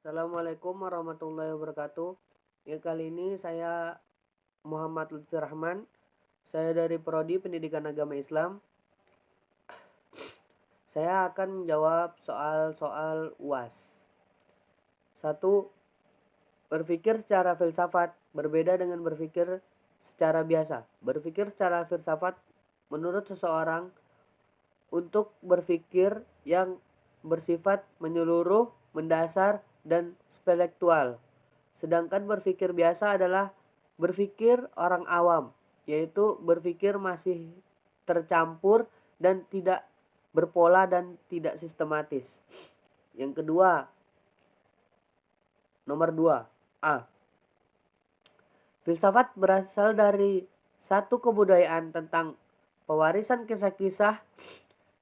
Assalamualaikum warahmatullahi wabarakatuh. Ya, kali ini saya Muhammad Lutfi Rahman. Saya dari Prodi Pendidikan Agama Islam. Saya akan menjawab soal-soal UAS. 1. Berpikir secara filsafat berbeda dengan berpikir secara biasa. Berpikir secara filsafat menurut seseorang untuk berpikir yang bersifat menyeluruh, mendasar, dan intelektual. Sedangkan berpikir biasa adalah berpikir orang awam, yaitu berpikir masih tercampur dan tidak berpola dan tidak sistematis. Yang kedua, nomor 2. A. Filsafat berasal dari satu kebudayaan tentang pewarisan kisah-kisah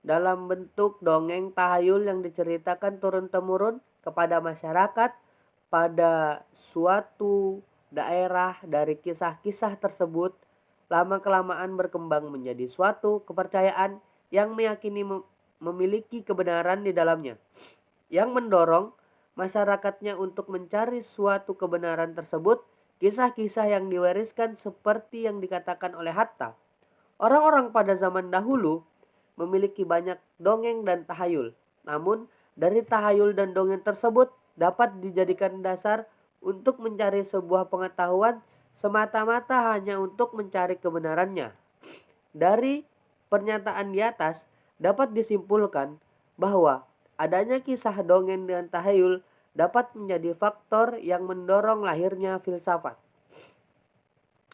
dalam bentuk dongeng tahayul yang diceritakan turun-temurun kepada masyarakat pada suatu daerah. Dari kisah-kisah tersebut lama-kelamaan berkembang menjadi suatu kepercayaan yang meyakini memiliki kebenaran di dalamnya, yang mendorong masyarakatnya untuk mencari suatu kebenaran tersebut. Kisah-kisah yang diwariskan seperti yang dikatakan oleh Hatta, orang-orang pada zaman dahulu memiliki banyak dongeng dan tahayul. Namun, dari tahayul dan dongeng tersebut dapat dijadikan dasar untuk mencari sebuah pengetahuan semata-mata hanya untuk mencari kebenarannya. Dari pernyataan di atas dapat disimpulkan bahwa adanya kisah dongeng dan tahayul dapat menjadi faktor yang mendorong lahirnya filsafat.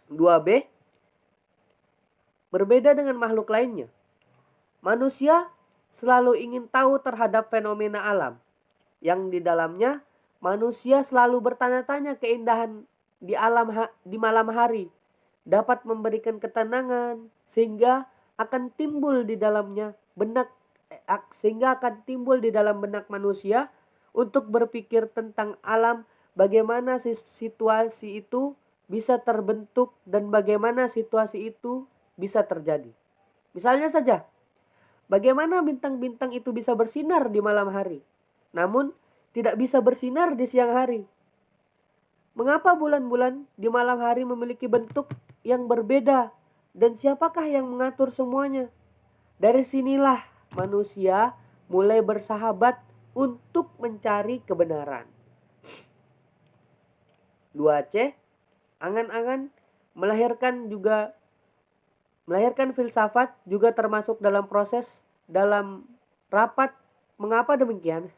2b. Berbeda dengan makhluk lainnya, manusia selalu ingin tahu terhadap fenomena alam, yang di dalamnya manusia selalu bertanya-tanya. Keindahan di malam hari dapat memberikan ketenangan sehingga akan timbul di dalam benak manusia untuk berpikir tentang alam, bagaimana situasi itu bisa terbentuk dan bagaimana situasi itu bisa terjadi. Misalnya saja, bagaimana bintang-bintang itu bisa bersinar di malam hari, namun tidak bisa bersinar di siang hari? Mengapa bulan-bulan di malam hari memiliki bentuk yang berbeda, dan siapakah yang mengatur semuanya? Dari sinilah manusia mulai bersahabat untuk mencari kebenaran. 2C. Angan-angan melahirkan filsafat juga termasuk dalam proses dalam rapat. Mengapa demikian?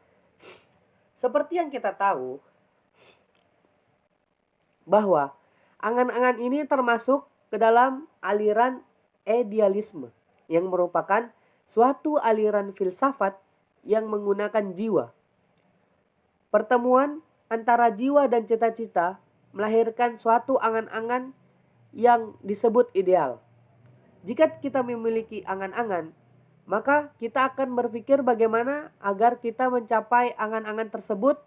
Seperti yang kita tahu bahwa angan-angan ini termasuk ke dalam aliran idealisme, yang merupakan suatu aliran filsafat yang menggunakan jiwa. Pertemuan antara jiwa dan cita-cita melahirkan suatu angan-angan yang disebut ideal. Jika kita memiliki angan-angan, maka kita akan berpikir bagaimana agar kita mencapai angan-angan tersebut.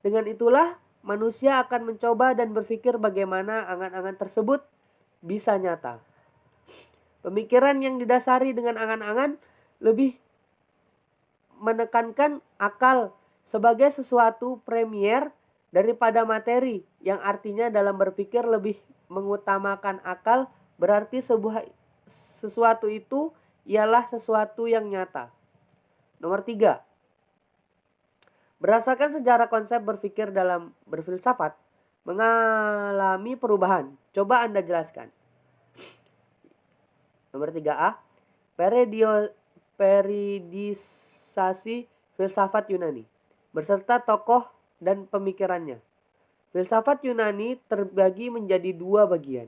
Dengan itulah manusia akan mencoba dan berpikir bagaimana angan-angan tersebut bisa nyata. Pemikiran yang didasari dengan angan-angan lebih menekankan akal sebagai sesuatu premier daripada materi, yang artinya dalam berpikir lebih mengutamakan akal, berarti sesuatu itu ialah sesuatu yang nyata. Nomor 3. Berdasarkan sejarah konsep berpikir dalam berfilsafat mengalami perubahan. Coba Anda jelaskan. Nomor 3A. Periodisasi filsafat Yunani beserta tokoh dan pemikirannya. Filsafat Yunani terbagi menjadi dua bagian.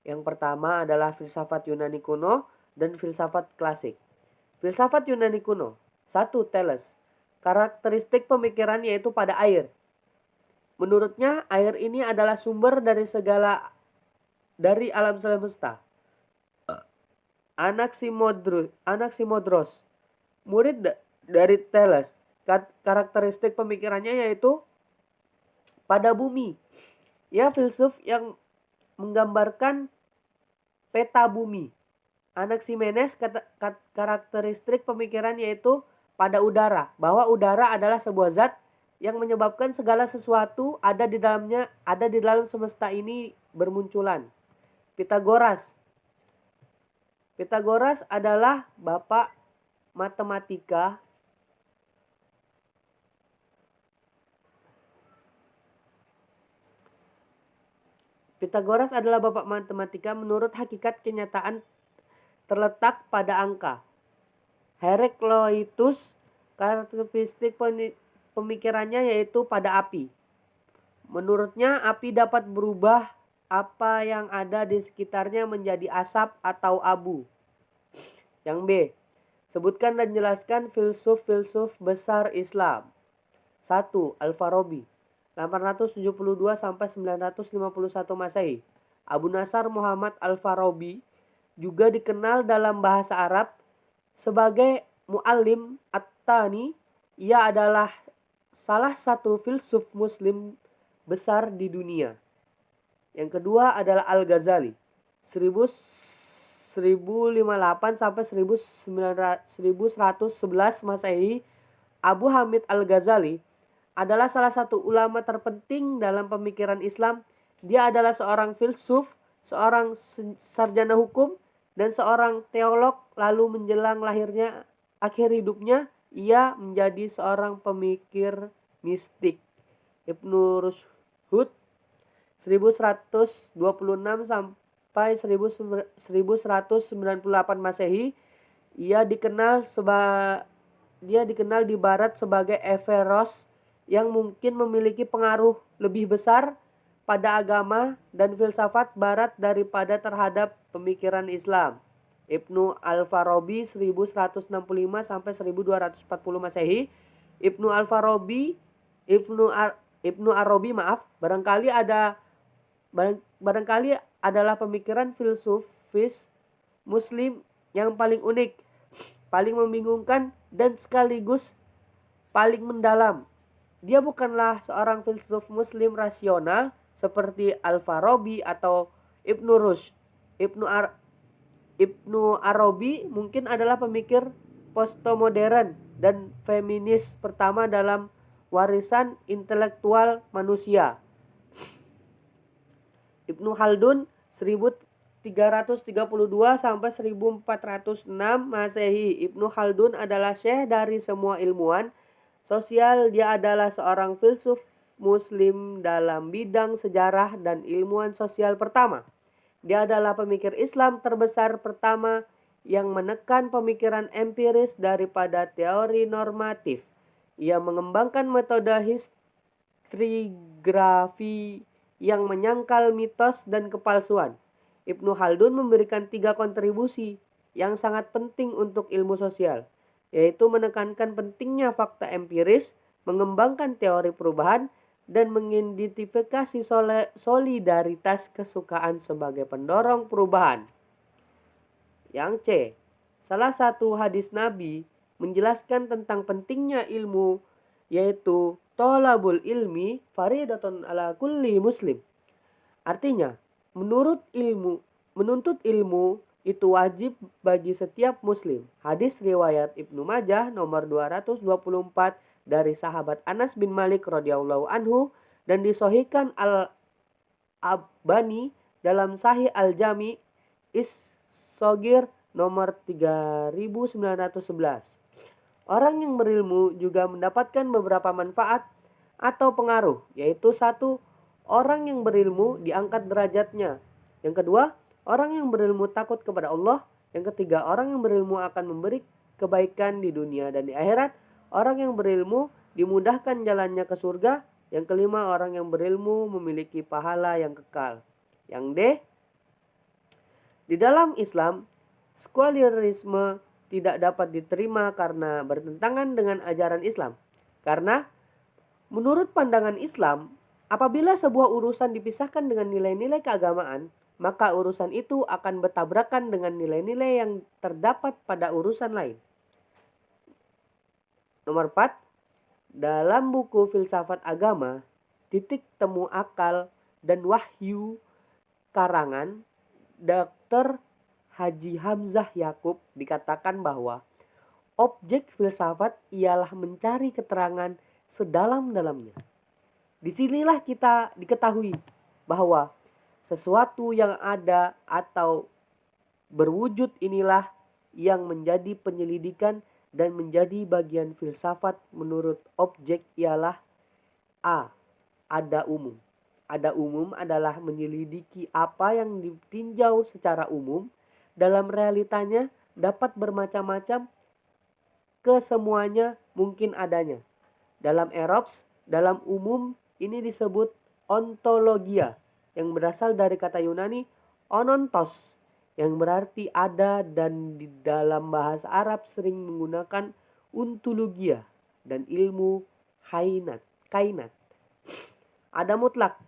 Yang pertama adalah filsafat Yunani kuno dan filsafat klasik. Filsafat Yunani kuno. 1. Thales. Karakteristik pemikiran yaitu pada air. Menurutnya, air ini adalah sumber dari alam semesta. Anaximandros, murid dari Thales, karakteristik pemikirannya yaitu pada bumi. Ia filsuf yang menggambarkan peta bumi. Anaximenes, karakteristik pemikiran yaitu pada udara, bahwa udara adalah sebuah zat yang menyebabkan segala sesuatu ada di dalamnya, ada di dalam semesta ini bermunculan. Pitagoras. Pitagoras adalah bapak matematika menurut hakikat kenyataan terletak pada angka. Herakleitus karakteristik pemikirannya yaitu pada api. Menurutnya api dapat berubah apa yang ada di sekitarnya menjadi asap atau abu. Yang B. Sebutkan dan jelaskan filsuf besar Islam. 1. Al-Farabi 872 sampai 951 Masehi. Abu Nasr Muhammad Al-Farabi juga dikenal dalam bahasa Arab sebagai Muallim At-Tani. Ia adalah salah satu filsuf muslim besar di dunia. Yang kedua adalah Al-Ghazali 1058 sampai 1111 Masehi. Abu Hamid Al-Ghazali adalah salah satu ulama terpenting dalam pemikiran Islam. Dia adalah seorang filsuf, seorang sarjana hukum, dan seorang teolog. Lalu menjelang akhir hidupnya, ia menjadi seorang pemikir mistik. Ibnu Rushd 1126 sampai 1198 Masehi. Dia dikenal di barat sebagai Averroes yang mungkin memiliki pengaruh lebih besar pada agama dan filsafat barat daripada terhadap pemikiran Islam. Ibnu Al-Farabi 1165 sampai 1240 Masehi. Ibnu Arabi barangkali adalah pemikiran filsufis muslim yang paling unik, paling membingungkan, dan sekaligus paling mendalam. Dia bukanlah seorang filsuf muslim rasional seperti Al-Farabi atau Ibnu Rushd. Ibnu Arabi mungkin adalah pemikir postmodern dan feminis pertama dalam warisan intelektual manusia. Ibnu Khaldun 1332 sampai 1406 Masehi. Ibnu Khaldun adalah syekh dari semua ilmuwan sosial. Dia adalah seorang filsuf muslim dalam bidang sejarah dan ilmuwan sosial pertama. Dia adalah pemikir Islam terbesar pertama yang menekan pemikiran empiris daripada teori normatif. Ia mengembangkan metode historiografi yang menyangkal mitos dan kepalsuan. Ibnu Khaldun memberikan 3 kontribusi yang sangat penting untuk ilmu sosial, yaitu menekankan pentingnya fakta empiris, mengembangkan teori perubahan, dan mengidentifikasi solidaritas kesukaan sebagai pendorong perubahan. Yang C. Salah satu hadis Nabi menjelaskan tentang pentingnya ilmu, yaitu tolabul ilmi faridatun ala kulli muslim. Artinya, menuntut ilmu itu wajib bagi setiap muslim. Hadis riwayat Ibnu Majah nomor 224 dari sahabat Anas bin Malik radhiyallahu anhu dan disahihkan Al-Albani dalam Sahih Al-Jami Is-Shagir nomor 3911. Orang yang berilmu juga mendapatkan beberapa manfaat atau pengaruh, yaitu 1. Orang yang berilmu diangkat derajatnya. Yang kedua, orang yang berilmu takut kepada Allah. Yang ketiga, orang yang berilmu akan memberi kebaikan di dunia dan di akhirat. Orang yang berilmu dimudahkan jalannya ke surga. Yang kelima, orang yang berilmu memiliki pahala yang kekal. Yang D. Di dalam Islam, sekularisme tidak dapat diterima karena bertentangan dengan ajaran Islam. Karena menurut pandangan Islam, apabila sebuah urusan dipisahkan dengan nilai-nilai keagamaan, maka urusan itu akan bertabrakan dengan nilai-nilai yang terdapat pada urusan lain. Nomor 4. Dalam buku Filsafat Agama, Titik Temu Akal dan Wahyu karangan Dr. Haji Hamzah Yakub dikatakan bahwa objek filsafat ialah mencari keterangan sedalam-dalamnya. Disinilah kita diketahui bahwa sesuatu yang ada atau berwujud inilah yang menjadi penyelidikan dan menjadi bagian filsafat menurut objek ialah A. Ada umum. Ada umum adalah menyelidiki apa yang ditinjau secara umum dalam realitanya dapat bermacam-macam kesemuanya mungkin adanya. Dalam erops, dalam umum ini disebut ontologia yang berasal dari kata Yunani onontos yang berarti ada, dan di dalam bahasa Arab sering menggunakan ontologia dan ilmu kainat. Ada mutlak.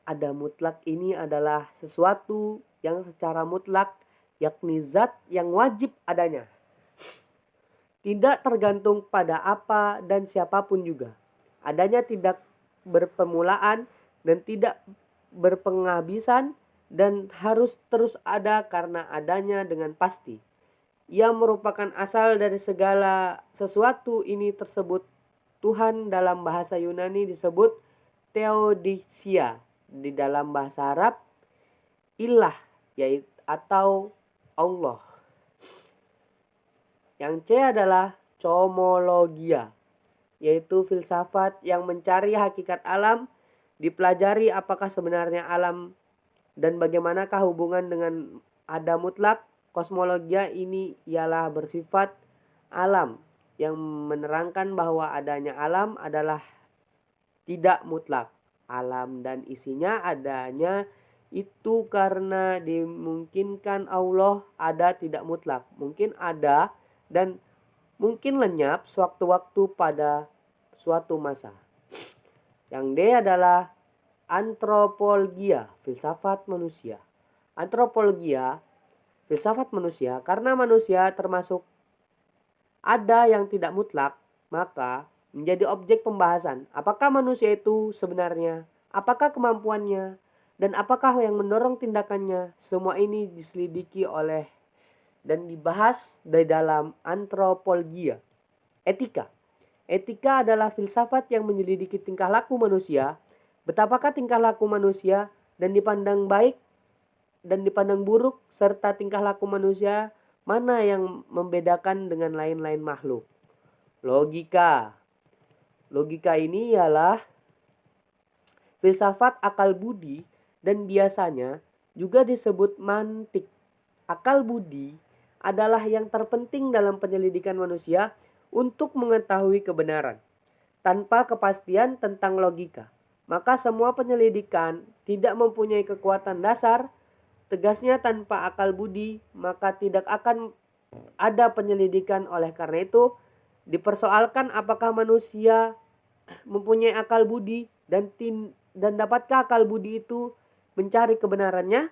Ada mutlak ini adalah sesuatu yang secara mutlak, yakni zat yang wajib adanya. Tidak tergantung pada apa dan siapapun juga. Adanya tidak berpermulaan dan tidak berpenghabisan dan harus terus ada karena adanya dengan pasti. Ia merupakan asal dari segala sesuatu ini tersebut. Tuhan dalam bahasa Yunani disebut Theodisia. Di dalam bahasa Arab ilah yaitu atau Allah. Yang C adalah cosmologia, yaitu filsafat yang mencari hakikat alam, dipelajari apakah sebenarnya alam dan bagaimanakah hubungan dengan ada mutlak. Kosmologia ini ialah bersifat alam yang menerangkan bahwa adanya alam adalah tidak mutlak. Alam dan isinya adanya itu karena dimungkinkan Allah ada tidak mutlak. Mungkin ada dan mungkin lenyap sewaktu-waktu pada suatu masa. Yang D adalah antropologia, filsafat manusia. Antropologia, filsafat manusia, karena manusia termasuk ada yang tidak mutlak, maka menjadi objek pembahasan. Apakah manusia itu sebenarnya? Apakah kemampuannya? Dan apakah yang mendorong tindakannya? Semua ini diselidiki oleh dan dibahas di dalam antropologia. Etika. Etika adalah filsafat yang menyelidiki tingkah laku manusia. Betapakah tingkah laku manusia dan dipandang baik dan dipandang buruk, serta tingkah laku manusia mana yang membedakan dengan lain-lain makhluk. Logika. Logika ini ialah filsafat akal budi dan biasanya juga disebut mantik. Akal budi adalah yang terpenting dalam penyelidikan manusia untuk mengetahui kebenaran. Tanpa kepastian tentang logika, maka semua penyelidikan tidak mempunyai kekuatan dasar. Tegasnya tanpa akal budi, maka tidak akan ada penyelidikan. Oleh karena itu, dipersoalkan apakah manusia mempunyai akal budi dan dapatkah akal budi itu mencari kebenarannya.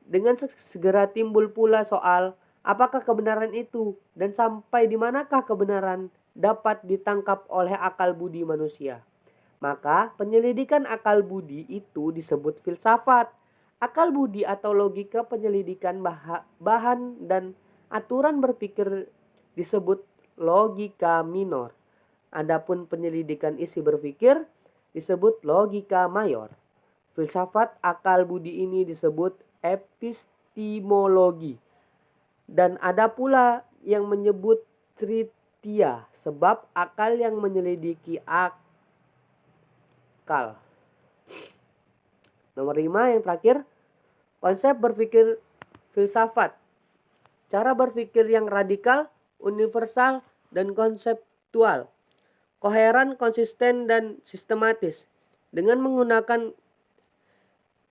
Dengan segera timbul pula soal apakah kebenaran itu dan sampai di manakah kebenaran dapat ditangkap oleh akal budi manusia. Maka penyelidikan akal budi itu disebut filsafat. Akal budi atau logika penyelidikan bahan dan aturan berpikir disebut logika minor. Adapun penyelidikan isi berpikir disebut logika mayor. Filsafat akal budi ini disebut epistemologi. Dan ada pula yang menyebut tritia, sebab akal yang menyelidiki akal. Nomor 5 yang terakhir, konsep berpikir filsafat. Cara berpikir yang radikal, universal, dan konseptual. Koheren, konsisten, dan sistematis. Dengan menggunakan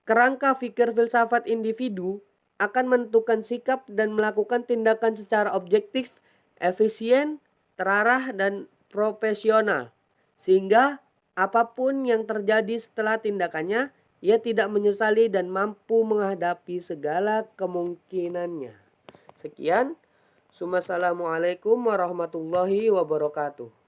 kerangka pikir filsafat, individu akan menentukan sikap dan melakukan tindakan secara objektif, efisien, terarah, dan profesional. Sehingga apapun yang terjadi setelah tindakannya, ia tidak menyesali dan mampu menghadapi segala kemungkinannya. Sekian. Assalamualaikum warahmatullahi wabarakatuh.